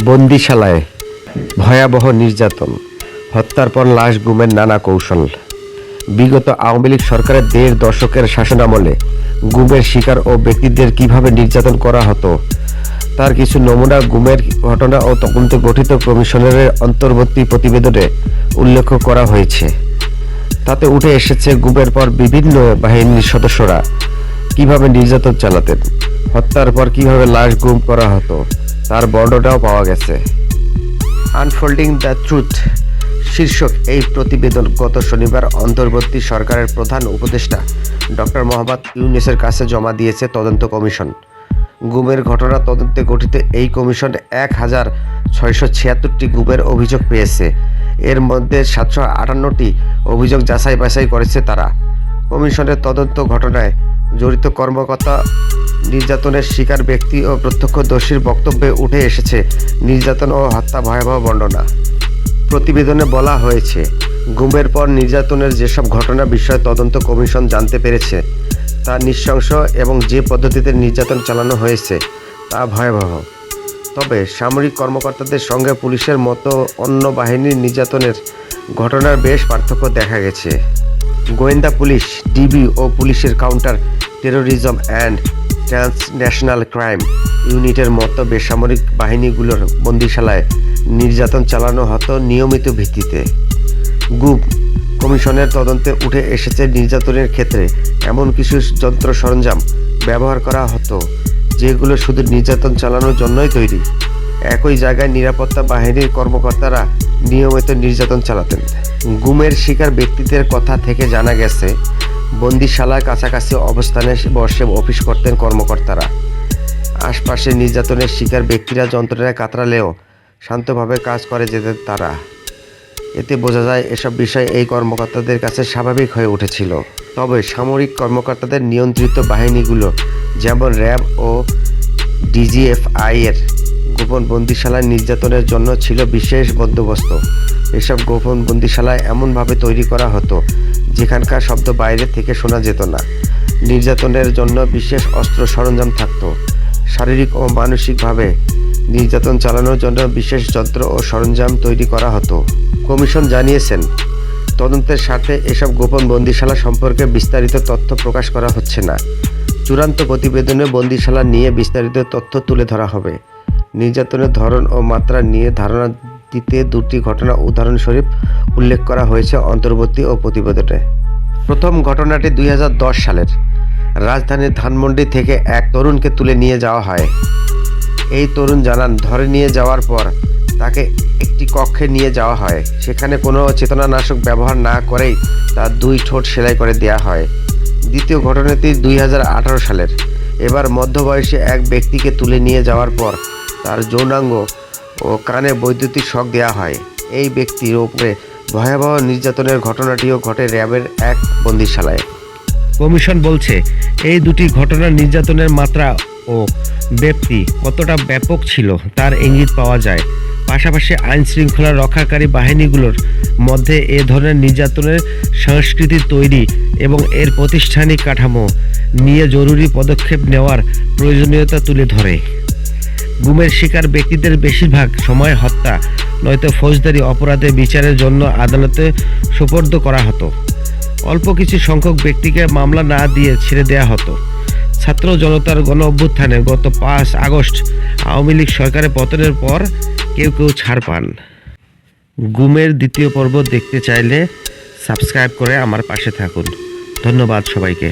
বন্দিশালায় ভয়াবহ নির্যাতন, হত্যার পর লাশ গুমের নানা কৌশল। বিগত আওয়ামী লীগ সরকারের ১.৫ দশকের শাসনামলে গুমের শিকার ও ব্যক্তিদের কিভাবে নির্যাতন করা হতো তার কিছু নমুনা গুমের ঘটনা ও তদন্তে গঠিত কমিশনের অন্তর্বর্তী প্রতিবেদনে উল্লেখ করা হয়েছে। তাতে উঠে এসেছে গুমের পর বিভিন্ন বাহিনীর সদস্যরা কিভাবে নির্যাতন চালাতেন, হত্যার পর কিভাবে লাশ গুম করা হতো তার বর্ণনাও পাওয়া গেছে। আনফোল্ডিং দ্য ট্রুথ শীর্ষক এই প্রতিবেদন গত শনিবার অন্তর্বর্তী সরকারের প্রধান উপদেষ্টা ডক্টর মোহাম্মদ ইউনূসের কাছে জমা দিয়েছে তদন্ত কমিশন। গুমের ঘটনা তদন্তে গঠিত এই কমিশন ১,৬৭৬টি গুমের অভিযোগ পেয়েছে। এর মধ্যে ৭৫৮টি অভিযোগ যাচাই বাছাই করেছে তারা। কমিশনের তদন্ত ঘটনায় জড়িত কর্মকর্তা, নির্যাতনের শিকার ব্যক্তি ও প্রত্যক্ষদর্শীর বক্তব্যে উঠে এসেছে নির্যাতন ও হত্যা ভয়াবহ বর্ণনা। প্রতিবেদনে বলা হয়েছে, গুমের পর নির্যাতনের যেসব ঘটনা বিষয়ে তদন্ত কমিশন জানতে পেরেছে তা নৃশংস এবং যে পদ্ধতিতে নির্যাতন চালানো হয়েছে তা ভয়াবহ। তবে সামরিক কর্মকর্তাদের সঙ্গে পুলিশের মতো অন্য বাহিনীর নির্যাতনের ঘটনার বেশ পার্থক্য দেখা গেছে। গোয়েন্দা পুলিশ, ডিবি ও পুলিশের counter terrorism and transnational crime ইউনিটের মতো বেসামরিক বাহিনীগুলোর বন্দিশালায় নির্যাতন চালানো হতো নিয়মিত ভিত্তিতে। গুম কমিশনের তদন্তে উঠে এসেছে নির্যাতনের ক্ষেত্রে এমন কিছু যন্ত্র সরঞ্জাম ব্যবহার করা হতো যেগুলো শুধু নির্যাতন চালানোর জন্যই তৈরি। একই জায়গায় নিরাপত্তা বাহিনীর কর্মকর্তারা নিয়মিত নির্যাতন চালাতেন। গুমের শিকার ব্যক্তিদের কথা থেকে জানা গেছে, বন্দিশালার কাছাকাছি অবস্থানে বসে অফিস করতেন কর্মকর্তারা। আশপাশে নির্যাতনের শিকার ব্যক্তিরা যন্ত্রণায় কাতরালেও শান্তভাবে কাজ করে যেতেন তারা। এতে বোঝা যায় এসব বিষয় এই কর্মকর্তাদের কাছে স্বাভাবিক হয়ে উঠেছিল। তবে সামরিক কর্মকর্তাদের নিয়ন্ত্রিত বাহিনীগুলো যেমন র্যাব ও ডিজিএফআই এর গোপন বন্দিশালায় নির্যাতনের জন্য ছিল বিশেষ বন্দোবস্ত। এসব গোপন বন্দিশালায় এমনভাবে তৈরি করা হতো যেখানকার শব্দ বাইরে থেকে শোনা যেত না। নির্যাতনের জন্য বিশেষ অস্ত্র সরঞ্জাম থাকত। শারীরিক ও মানসিকভাবে নির্যাতন চালানোর জন্য বিশেষ যন্ত্র ও সরঞ্জাম তৈরি করা হতো। কমিশন জানিয়েছেন, তদন্তের স্বার্থে এসব গোপন বন্দিশালা সম্পর্কে বিস্তারিত তথ্য প্রকাশ করা হচ্ছে না। চূড়ান্ত প্রতিবেদনে বন্দিশালা নিয়ে বিস্তারিত তথ্য তুলে ধরা হবে। নির্যাতনের ধরন ও মাত্রা নিয়ে ধারণা দিতে দুটি ঘটনা উদাহরণস্বরূপ উল্লেখ করা হয়েছে অন্তর্বর্তী ও প্রতিবেদনে। প্রথম ঘটনাটি ২০১০ সালের। রাজধানীর ধানমন্ডি থেকে এক তরুণকে তুলে নিয়ে যাওয়া হয়। এই তরুণ জানান, ধরে নিয়ে যাওয়ার পর তাকে একটি কক্ষে নিয়ে যাওয়া হয়। সেখানে কোনো চেতনানাশক ব্যবহার না করেই তার 2 ঠোঁট সেলাই করে দেওয়া হয়। দ্বিতীয় ঘটনাটি ২০১৮ সালের। এবার মধ্যবয়সী এক ব্যক্তিকে তুলে নিয়ে যাওয়ার পর তার যৌনাঙ্গ ও কানে বৈদ্যুতিক শক দেওয়া হয়। এই ব্যক্তির উপরে ভয়াবহ নির্যাতনের ঘটনাটিও ঘটে র্যাবের এক বন্দিশালায়। কমিশন বলছে, এই দুটি ঘটনার নির্যাতনের মাত্রা ও ব্যাপ্তি কতটা ব্যাপক ছিল তার ইঙ্গিত পাওয়া যায়। পাশাপাশি আইন শৃঙ্খলা রক্ষাকারী বাহিনীগুলোর মধ্যে এ ধরনের নির্যাতনের সংস্কৃতি তৈরি এবং এর প্রাতিষ্ঠানিক কাঠামো নিয়ে জরুরি পদক্ষেপ নেওয়ার প্রয়োজনীয়তা তুলে ধরে। গুমের শিকার ব্যক্তিদের বেশিরভাগ সময় হত্যা নয়তো ফৌজদারি অপরাধে বিচারের জন্য আদালতে সোপর্দ করা হতো। অল্প কিছু সংখ্যক ব্যক্তিকে মামলা না দিয়ে ছেড়ে দেওয়া হতো। ছাত্র জনতার গণ অভ্যুত্থানে গত 5 আগস্ট আওয়ামী লীগ সরকারের পতনের পর কেউ কেউ ছাড় পান। গুমের দ্বিতীয় পর্ব দেখতে চাইলে সাবস্ক্রাইব করে আমার পাশে থাকুন। ধন্যবাদ সবাইকে।